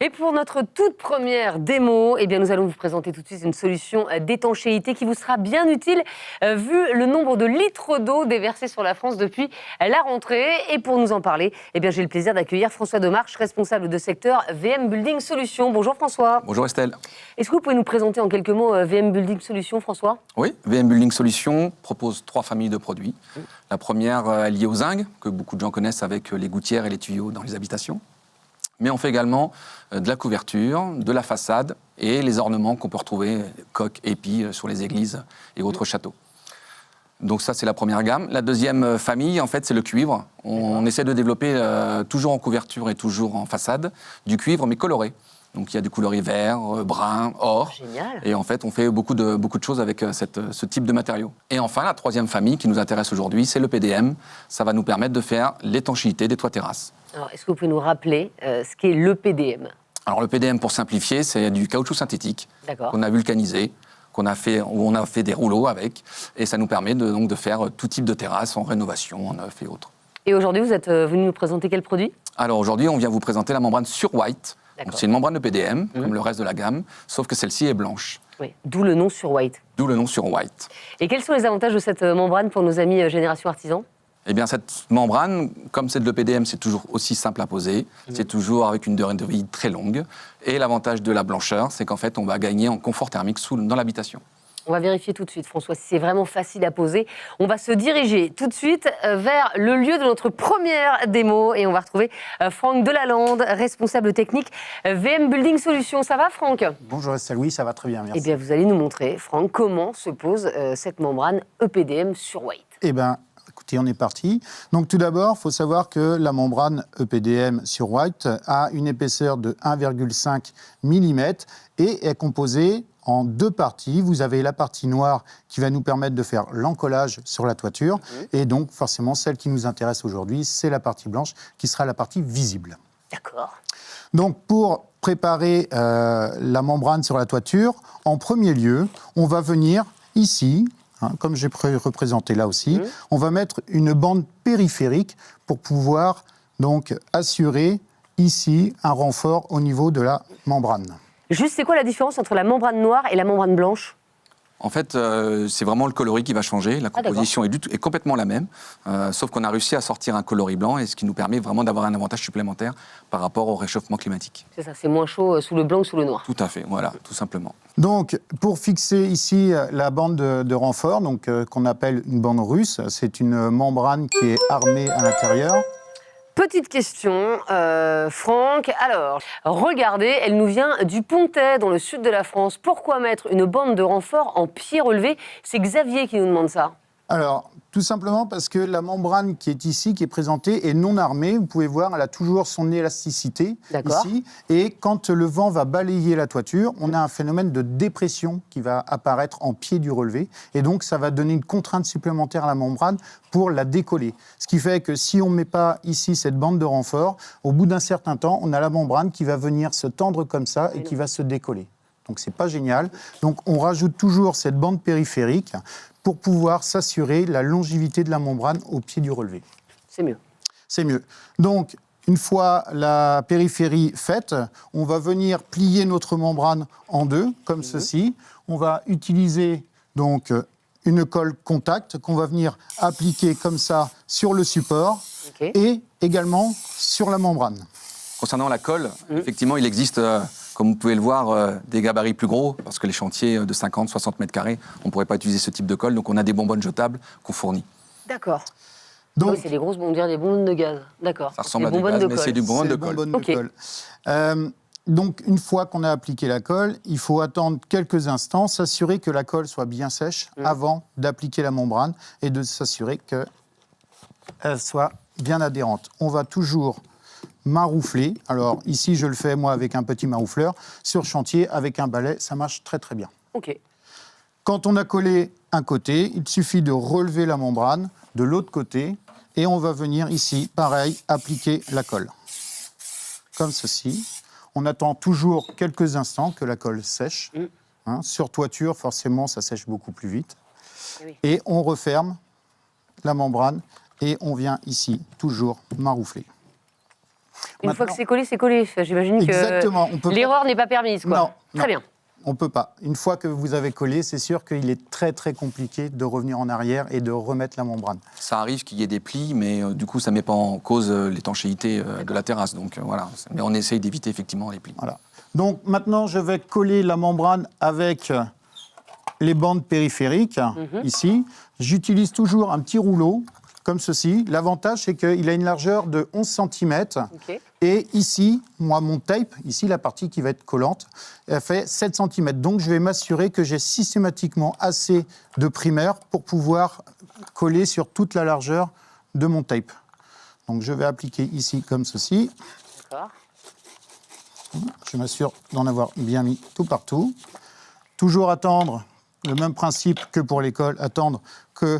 Et pour notre toute première démo, eh bien, nous allons vous présenter tout de suite une solution d'étanchéité qui vous sera bien utile vu le nombre de litres d'eau déversés sur la France depuis la rentrée. Et pour nous en parler, eh bien, j'ai le plaisir d'accueillir François Demarche, responsable de secteur VM Building Solutions. Bonjour François. Bonjour Estelle. Est-ce que vous pouvez nous présenter en quelques mots VM Building Solutions, François ? Oui, VM Building Solutions propose 3 familles de produits. La première est liée aux zingues, que beaucoup de gens connaissent avec les gouttières et les tuyaux dans les habitations. Mais on fait également de la couverture, de la façade et les ornements qu'on peut retrouver, coques, épis, sur les églises et autres châteaux. Donc ça, c'est la première gamme. La deuxième famille, en fait, c'est le cuivre. On essaie de développer, toujours en couverture et toujours en façade, du cuivre, mais coloré. Donc il y a du coloris vert, brun, or. Génial. Et en fait, on fait beaucoup de choses avec ce type de matériaux. Et enfin, la troisième famille qui nous intéresse aujourd'hui, c'est le PDM. Ça va nous permettre de faire l'étanchéité des toits terrasses. Alors, est-ce que vous pouvez nous rappeler ce qu'est le PDM ? Alors le PDM, pour simplifier, c'est du caoutchouc synthétique qu'on a vulcanisé, où on a fait des rouleaux avec. Et ça nous permet donc de faire tout type de terrasse en rénovation, en neuf et autres. Et aujourd'hui, vous êtes venu nous présenter quel produit ? Alors aujourd'hui, on vient vous présenter la membrane sur white. Donc, c'est une membrane de PDM, comme le reste de la gamme, sauf que celle-ci est blanche. Oui, d'où le nom sur white. D'où le nom sur white. Et quels sont les avantages de cette membrane pour nos amis Génération Artisan ? Eh bien, cette membrane, comme c'est de l'EPDM, c'est toujours aussi simple à poser. C'est toujours avec une durée de vie très longue. Et l'avantage de la blancheur, c'est qu'en fait, on va gagner en confort thermique dans l'habitation. On va vérifier tout de suite, François, si c'est vraiment facile à poser. On va se diriger tout de suite vers le lieu de notre première démo et on va retrouver Franck Delalande, responsable technique VM Building Solutions. Ça va, Franck ? Bonjour Estelle, oui, ça va très bien, merci. Eh bien, vous allez nous montrer, Franck, comment se pose cette membrane EPDM sur white. Eh bien, écoutez, on est parti. Donc tout d'abord, il faut savoir que la membrane EPDM sur white a une épaisseur de 1,5 mm et est composée en 2 parties. Vous avez la partie noire qui va nous permettre de faire l'encollage sur la toiture. Et donc, forcément, celle qui nous intéresse aujourd'hui, c'est la partie blanche qui sera la partie visible. D'accord. Donc, pour préparer la membrane sur la toiture, en premier lieu, on va venir ici, comme j'ai représenté là aussi, on va mettre une bande périphérique pour pouvoir donc assurer ici un renfort au niveau de la membrane. Juste, c'est quoi la différence entre la membrane noire et la membrane blanche ? En fait, c'est vraiment le coloris qui va changer. La composition est complètement la même, sauf qu'on a réussi à sortir un coloris blanc, et ce qui nous permet vraiment d'avoir un avantage supplémentaire par rapport au réchauffement climatique. C'est ça, c'est moins chaud sous le blanc que sous le noir. Tout à fait, voilà, tout simplement. Donc, pour fixer ici la bande de renfort, donc, qu'on appelle une bande russe, c'est une membrane qui est armée à l'intérieur. Petite question, Franck. Alors, regardez, elle nous vient du Pontet, dans le sud de la France. Pourquoi mettre une bande de renfort en pied relevé ? C'est Xavier qui nous demande ça. Alors, tout simplement parce que la membrane qui est ici, qui est présentée, est non armée. Vous pouvez voir, elle a toujours son élasticité ici. Et quand le vent va balayer la toiture, on a un phénomène de dépression qui va apparaître en pied du relevé. Et donc, ça va donner une contrainte supplémentaire à la membrane pour la décoller. Ce qui fait que si on ne met pas ici cette bande de renfort, au bout d'un certain temps, on a la membrane qui va venir se tendre comme ça et qui va se décoller. Donc, ce n'est pas génial. Donc, on rajoute toujours cette bande périphérique pour pouvoir s'assurer la longévité de la membrane au pied du relevé. C'est mieux. C'est mieux. Donc, une fois la périphérie faite, on va venir plier notre membrane en 2, comme ceci. On va utiliser donc une colle contact qu'on va venir appliquer comme ça sur le support et également sur la membrane. Concernant la colle, effectivement, il existe... Comme vous pouvez le voir, des gabarits plus gros, parce que les chantiers de 50-60 mètres carrés, on ne pourrait pas utiliser ce type de colle, donc on a des bonbonnes jetables qu'on fournit. D'accord. Donc, c'est des grosses bonbonnes, des bonbonnes de gaz. D'accord. Ça ressemble à du gaz, mais c'est du bonbonne de colle. Donc, une fois qu'on a appliqué la colle, il faut attendre quelques instants, s'assurer que la colle soit bien sèche avant d'appliquer la membrane et de s'assurer qu'elle soit bien adhérente. On va toujours maroufler. Alors ici, je le fais moi avec un petit maroufleur. Sur chantier, avec un balai, ça marche très très bien. Ok. Quand on a collé un côté, il suffit de relever la membrane de l'autre côté et on va venir ici, pareil, appliquer la colle. Comme ceci. On attend toujours quelques instants que la colle sèche. Sur toiture, forcément, ça sèche beaucoup plus vite. Et on referme la membrane et on vient ici toujours maroufler. Une fois que c'est collé, c'est collé. J'imagine Exactement. que l'erreur n'est pas permise, quoi. Non, très bien. On ne peut pas. Une fois que vous avez collé, c'est sûr qu'il est très très compliqué de revenir en arrière et de remettre la membrane. Ça arrive qu'il y ait des plis, mais du coup, ça ne met pas en cause l'étanchéité de la terrasse. Donc voilà, mais on essaye d'éviter effectivement les plis. Voilà. Donc maintenant, je vais coller la membrane avec les bandes périphériques, ici. J'utilise toujours un petit rouleau, comme ceci. L'avantage, c'est qu'il a une largeur de 11 cm. Okay. Et ici, moi, mon tape, ici, la partie qui va être collante, elle fait 7 cm. Donc, je vais m'assurer que j'ai systématiquement assez de primaire pour pouvoir coller sur toute la largeur de mon tape. Donc, je vais appliquer ici, comme ceci. D'accord. Je m'assure d'en avoir bien mis tout partout. Toujours attendre, le même principe que pour l'école, attendre que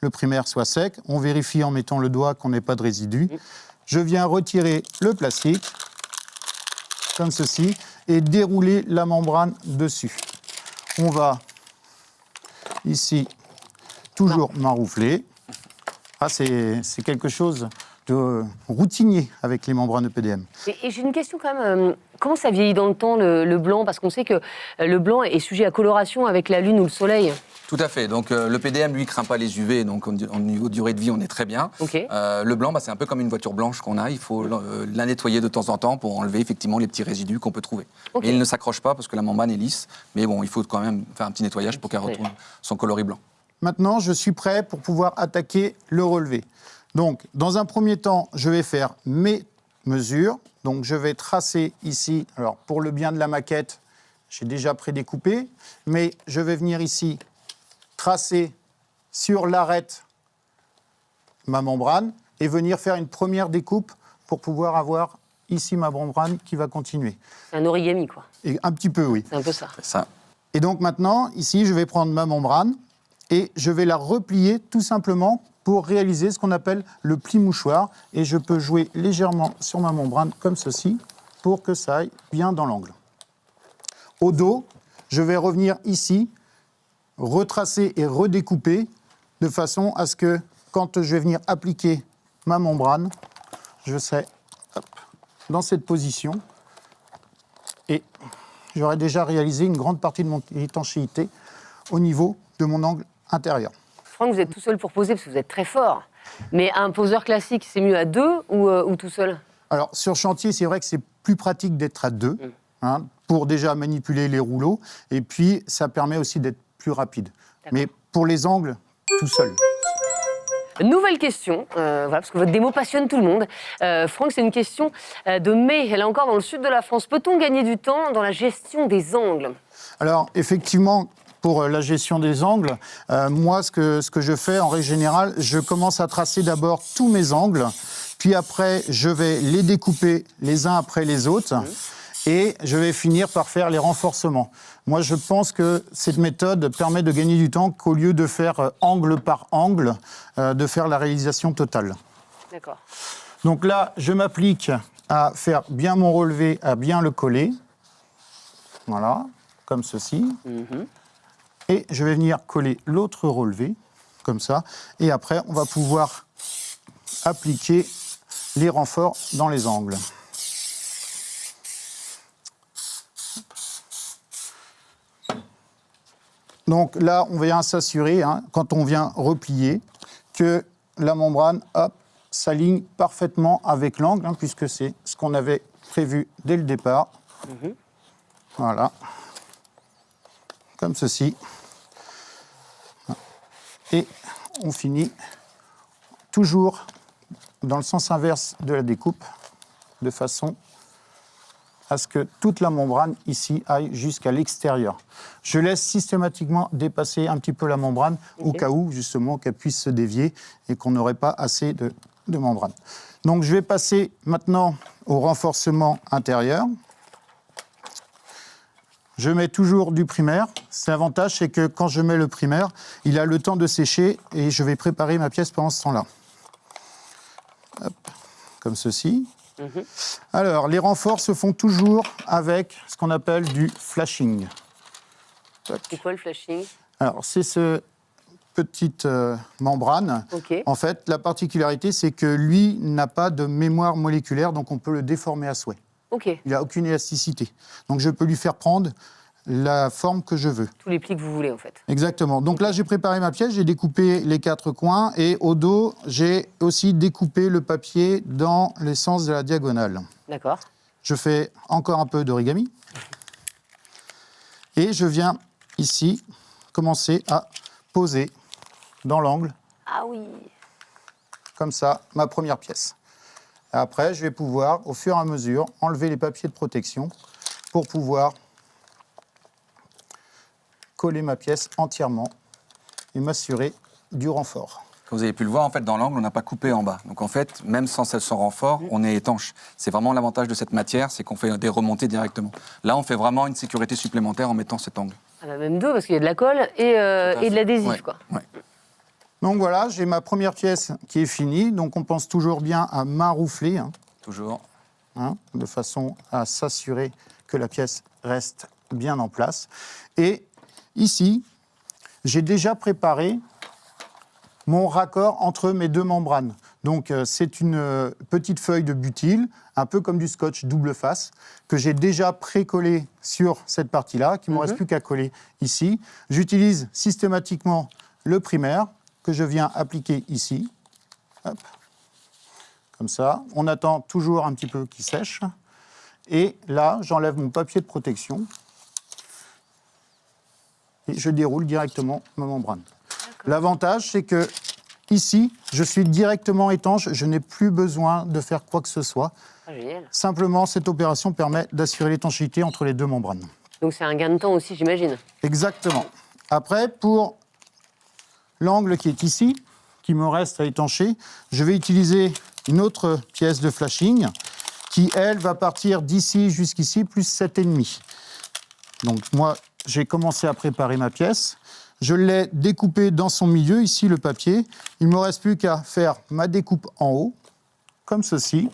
le primaire soit sec. On vérifie en mettant le doigt qu'on n'ait pas de résidus. Je viens retirer le plastique, comme ceci, et dérouler la membrane dessus. On va, ici, toujours maroufler. Ah, c'est quelque chose de routinier avec les membranes EPDM. Et j'ai une question quand même. Comment ça vieillit dans le temps, le blanc? Parce qu'on sait que le blanc est sujet à coloration avec la lune ou le soleil. Tout à fait. Donc le PDM, lui, craint pas les UV, donc au niveau de durée de vie, on est très bien. Okay. Le blanc, c'est un peu comme une voiture blanche qu'on a. Il faut la nettoyer de temps en temps pour enlever effectivement les petits résidus qu'on peut trouver. Okay. Et il ne s'accroche pas parce que la membrane est lisse. Mais bon, il faut quand même faire un petit nettoyage pour qu'elle retrouve son coloris blanc. Maintenant, je suis prêt pour pouvoir attaquer le relevé. Donc, dans un premier temps, je vais faire mes mesures. Donc, je vais tracer ici. Alors, pour le bien de la maquette, j'ai déjà prédécoupé. Mais je vais venir ici tracer sur l'arête ma membrane et venir faire une première découpe pour pouvoir avoir ici ma membrane qui va continuer. C'est un origami, quoi. Et un petit peu, oui. C'est un peu ça. C'est ça. Et donc maintenant, ici, je vais prendre ma membrane et je vais la replier tout simplement pour réaliser ce qu'on appelle le pli mouchoir. Et je peux jouer légèrement sur ma membrane comme ceci pour que ça aille bien dans l'angle. Au dos, je vais revenir ici, retracer et redécouper de façon à ce que quand je vais venir appliquer ma membrane, je serai dans cette position et j'aurai déjà réalisé une grande partie de mon étanchéité au niveau de mon angle intérieur. Franck, vous êtes tout seul pour poser parce que vous êtes très fort. Mais un poseur classique, c'est mieux à deux ou tout seul? Alors, sur chantier, c'est vrai que c'est plus pratique d'être à deux, pour déjà manipuler les rouleaux. Et puis, ça permet aussi d'être plus rapide. Mais pour les angles, tout seul. Nouvelle question, voilà, parce que votre démo passionne tout le monde. Franck, c'est une question de May, elle est encore dans le sud de la France. Peut-on gagner du temps dans la gestion des angles? Alors, effectivement, pour la gestion des angles, moi, ce que je fais, en règle générale, je commence à tracer d'abord tous mes angles, puis après, je vais les découper les uns après les autres, et je vais finir par faire les renforcements. Moi, je pense que cette méthode permet de gagner du temps qu'au lieu de faire angle par angle, de faire la réalisation totale. D'accord. Donc là, je m'applique à faire bien mon relevé, à bien le coller. Voilà, comme ceci. Et je vais venir coller l'autre relevé, comme ça. Et après, on va pouvoir appliquer les renforts dans les angles. Donc là, on vient s'assurer, quand on vient replier, que la membrane s'aligne parfaitement avec l'angle, puisque c'est ce qu'on avait prévu dès le départ. Voilà. Comme ceci. Et on finit toujours dans le sens inverse de la découpe, de façon à ce que toute la membrane ici aille jusqu'à l'extérieur. Je laisse systématiquement dépasser un petit peu la membrane au cas où, justement, qu'elle puisse se dévier et qu'on n'aurait pas assez de membrane. Donc je vais passer maintenant au renforcement intérieur. Je mets toujours du primaire. L'avantage, c'est que quand je mets le primaire, il a le temps de sécher et je vais préparer ma pièce pendant ce temps-là. Hop, comme ceci. Alors, les renforts se font toujours avec ce qu'on appelle du flashing. C'est quoi le flashing? Alors, c'est ce petite membrane. Okay. En fait, la particularité, c'est que lui n'a pas de mémoire moléculaire, donc on peut le déformer à souhait. Okay. Il n'a aucune élasticité. Donc je peux lui faire prendre la forme que je veux. Tous les plis que vous voulez, en fait. Exactement. Donc là, j'ai préparé ma pièce, j'ai découpé les 4 coins et au dos, j'ai aussi découpé le papier dans les sens de la diagonale. D'accord. Je fais encore un peu d'origami et je viens ici commencer à poser dans l'angle, Ah oui. comme ça, ma première pièce. Et après, je vais pouvoir, au fur et à mesure, enlever les papiers de protection pour pouvoir coller ma pièce entièrement et m'assurer du renfort. Comme vous avez pu le voir, en fait, dans l'angle, on n'a pas coupé en bas. Donc en fait, même sans son renfort, on est étanche. C'est vraiment l'avantage de cette matière, c'est qu'on fait des remontées directement. Là, on fait vraiment une sécurité supplémentaire en mettant cet angle. Ah bah même 2, parce qu'il y a de la colle et de l'adhésif, ouais, quoi. Ouais. Donc voilà, j'ai ma première pièce qui est finie. Donc on pense toujours bien à maroufler, Toujours. de façon à s'assurer que la pièce reste bien en place. Et ici, j'ai déjà préparé mon raccord entre mes 2 membranes. Donc c'est une petite feuille de butyl, un peu comme du scotch double face, que j'ai déjà pré-collé sur cette partie-là, qu'il ne me reste plus qu'à coller ici. J'utilise systématiquement le primaire, que je viens appliquer ici. Hop. Comme ça. On attend toujours un petit peu qu'il sèche. Et là, j'enlève mon papier de protection. Et je déroule directement ma membrane. L'avantage, c'est que ici, je suis directement étanche. Je n'ai plus besoin de faire quoi que ce soit. Ah, génial. Simplement, cette opération permet d'assurer l'étanchéité entre les 2 membranes. Donc c'est un gain de temps aussi, j'imagine. Exactement. Après, pour l'angle qui est ici, qui me reste à étancher, je vais utiliser une autre pièce de flashing qui, elle, va partir d'ici jusqu'ici, plus 7,5. Donc moi, j'ai commencé à préparer ma pièce. Je l'ai découpée dans son milieu, ici le papier. Il ne me reste plus qu'à faire ma découpe en haut, comme ceci.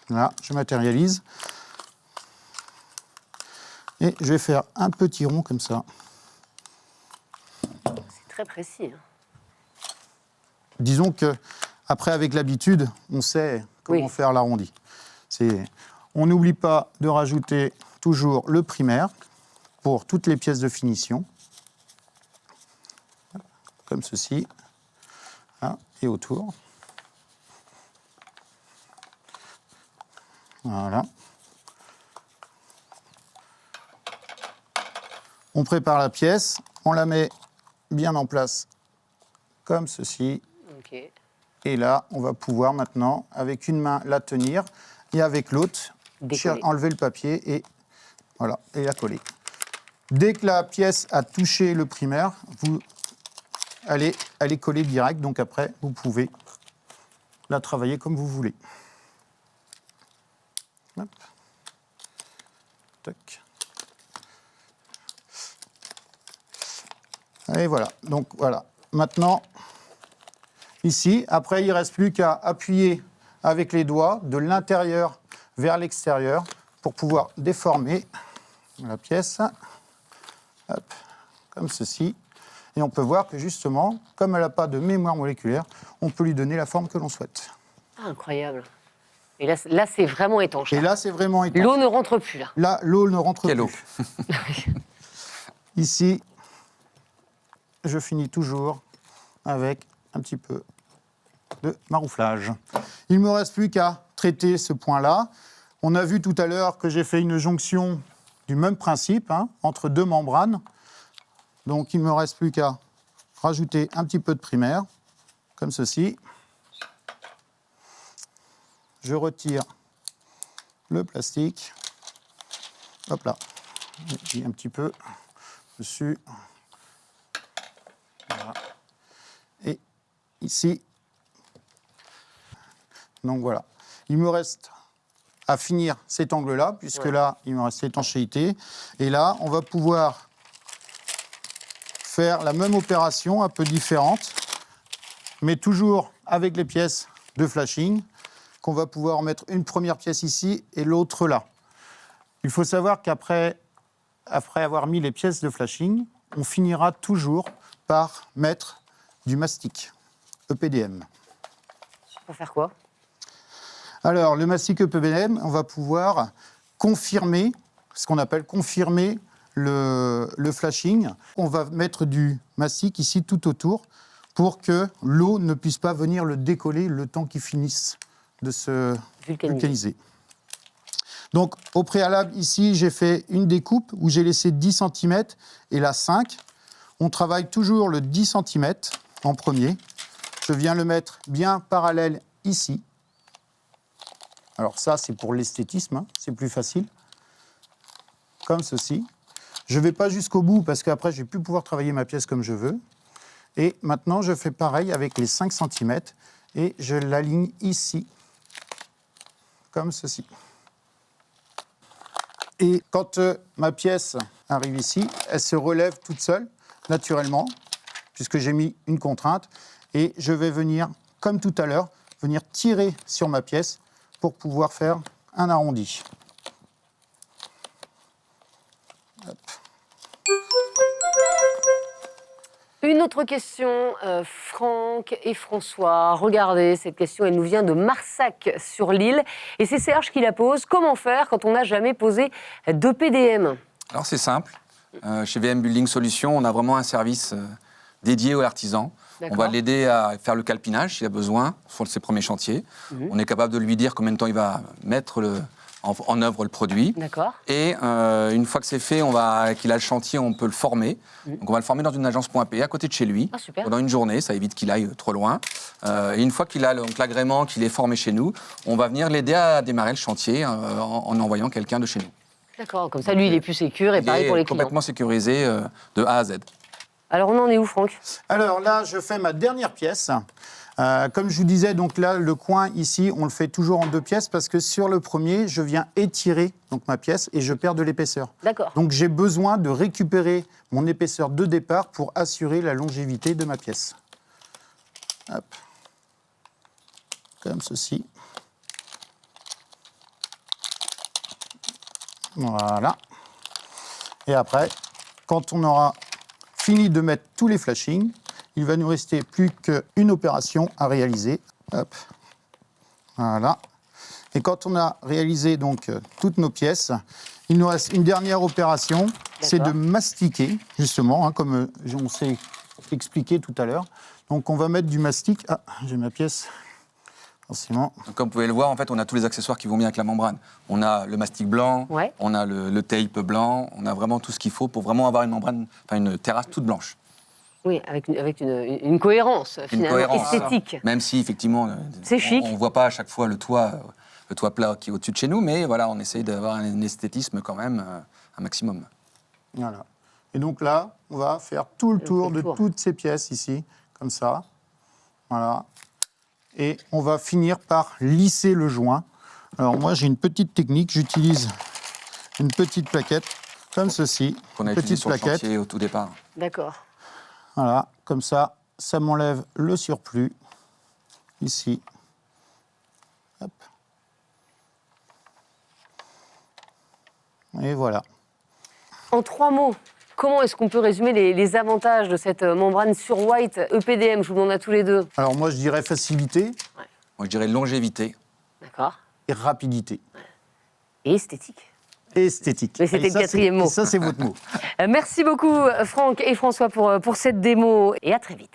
Là, je matérialise. Et je vais faire un petit rond comme ça. C'est très précis. Disons que après, avec l'habitude, on sait comment faire l'arrondi. On n'oublie pas de rajouter toujours le primaire pour toutes les pièces de finition, comme ceci, et autour. Voilà. On prépare la pièce, on la met bien en place, comme ceci. Okay. Et là, on va pouvoir maintenant, avec une main, la tenir, et avec l'autre, enlever le papier et, voilà, et la coller. Dès que la pièce a touché le primaire, elle est collée direct, donc après, vous pouvez la travailler comme vous voulez. Hop. Tac. Et voilà, donc voilà. Maintenant, ici, après, il ne reste plus qu'à appuyer avec les doigts de l'intérieur vers l'extérieur pour pouvoir déformer la pièce. Hop, comme ceci. Et on peut voir que justement, comme elle n'a pas de mémoire moléculaire, on peut lui donner la forme que l'on souhaite. Ah, incroyable. Et là c'est vraiment étanche. Et là, c'est vraiment étanche. L'eau ne rentre plus, là. Là, l'eau ne rentre Quelle plus. eau. Ici, je finis toujours avec un petit peu de marouflage. Il ne me reste plus qu'à traiter ce point-là. On a vu tout à l'heure que j'ai fait une jonction du même principe, entre 2 membranes. Donc, il ne me reste plus qu'à rajouter un petit peu de primaire, comme ceci. Je retire le plastique. Hop là. Et un petit peu dessus. Voilà. Et ici. Donc voilà. Il me reste à finir cet angle-là, puisque là, il me reste l'étanchéité. Et là, on va pouvoir faire la même opération, un peu différente, mais toujours avec les pièces de flashing, qu'on va pouvoir mettre une première pièce ici et l'autre là. Il faut savoir qu'après avoir mis les pièces de flashing, on finira toujours par mettre du mastic, EPDM. Pour faire quoi? Alors, le mastic EPDM, on va pouvoir confirmer, ce qu'on appelle confirmer le flashing. On va mettre du mastic ici tout autour pour que l'eau ne puisse pas venir le décoller le temps qu'il finisse de se vulcaniser. Donc, au préalable, ici, j'ai fait une découpe où j'ai laissé 10 cm et là 5. On travaille toujours le 10 cm en premier. Je viens le mettre bien parallèle ici. Alors ça, c'est pour l'esthétisme, hein, c'est plus facile. Comme ceci. Je ne vais pas jusqu'au bout parce qu'après, je ne vais plus pouvoir travailler ma pièce comme je veux. Et maintenant, je fais pareil avec les 5 cm et je l'aligne ici, comme ceci. Et quand ma pièce arrive ici, elle se relève toute seule, naturellement, puisque j'ai mis une contrainte. Et je vais venir, comme tout à l'heure, venir tirer sur ma pièce pour pouvoir faire un arrondi. Hop. Une autre question, Franck et François. Regardez, cette question, elle nous vient de Marsac-sur-l'Île. Et c'est Serge qui la pose. Comment faire quand on n'a jamais posé d'EPDM? Alors c'est simple. Chez VM Building Solutions, on a vraiment un service dédié aux artisans. On va l'aider à faire le calpinage s'il a besoin sur ses premiers chantiers. On est capable de lui dire combien de temps il va mettre en œuvre le produit. Et une fois que c'est fait, qu'il a le chantier, on peut le former. Donc on va le former dans une agence .p à côté de chez lui pendant une journée, ça évite qu'il aille trop loin. Et une fois qu'il a l'agrément, qu'il est formé chez nous, on va venir l'aider à démarrer le chantier en envoyant quelqu'un de chez nous. D'accord, comme ça lui il est plus sécure et pareil pour les clients. Complètement sécurisé de A à Z. Alors on en est où, Franck? Alors là, je fais ma dernière pièce. Comme je vous disais, donc là, le coin ici, on le fait toujours en 2 pièces parce que sur le premier, je viens étirer donc, ma pièce et je perds de l'épaisseur. D'accord. Donc j'ai besoin de récupérer mon épaisseur de départ pour assurer la longévité de ma pièce. Hop. Comme ceci. Voilà. Et après, quand on aura fini de mettre tous les flashings, il va nous rester plus qu'une opération à réaliser. Hop. Voilà. Et quand on a réalisé donc toutes nos pièces, il nous reste une dernière opération, c'est de mastiquer, justement, hein, comme on s'est expliqué tout à l'heure. Donc on va mettre du mastic. Ah, j'ai ma pièce. Forcément. Donc, comme vous pouvez le voir, en fait, on a tous les accessoires qui vont bien avec la membrane. On a le mastic blanc, on a le tape blanc, on a vraiment tout ce qu'il faut pour vraiment avoir une membrane, une terrasse toute blanche. Oui, avec une cohérence, finalement, esthétique. Même si, effectivement, c'est chic. On ne voit pas à chaque fois le toit plat qui est au-dessus de chez nous, mais voilà, on essaye d'avoir un esthétisme quand même un maximum. Voilà. Et donc là, on va faire tout le tour de toutes ces pièces ici, comme ça. Voilà. Et on va finir par lisser le joint. Alors moi, j'ai une petite technique. J'utilise une petite plaquette, comme ceci. Qu'on a utilisé sur le chantier au tout départ. D'accord. Voilà, comme ça, ça m'enlève le surplus, ici. Hop. Et voilà. En 3 mots, comment est-ce qu'on peut résumer les avantages de cette membrane sur white EPDM? Je vous demande à tous les deux. Alors moi, je dirais facilité. Ouais. Moi, je dirais longévité. D'accord. Et rapidité. Et esthétique. Et esthétique. Mais c'était le 4e mot. Ça, c'est votre mot. Merci beaucoup, Franck et François, pour cette démo. Et à très vite.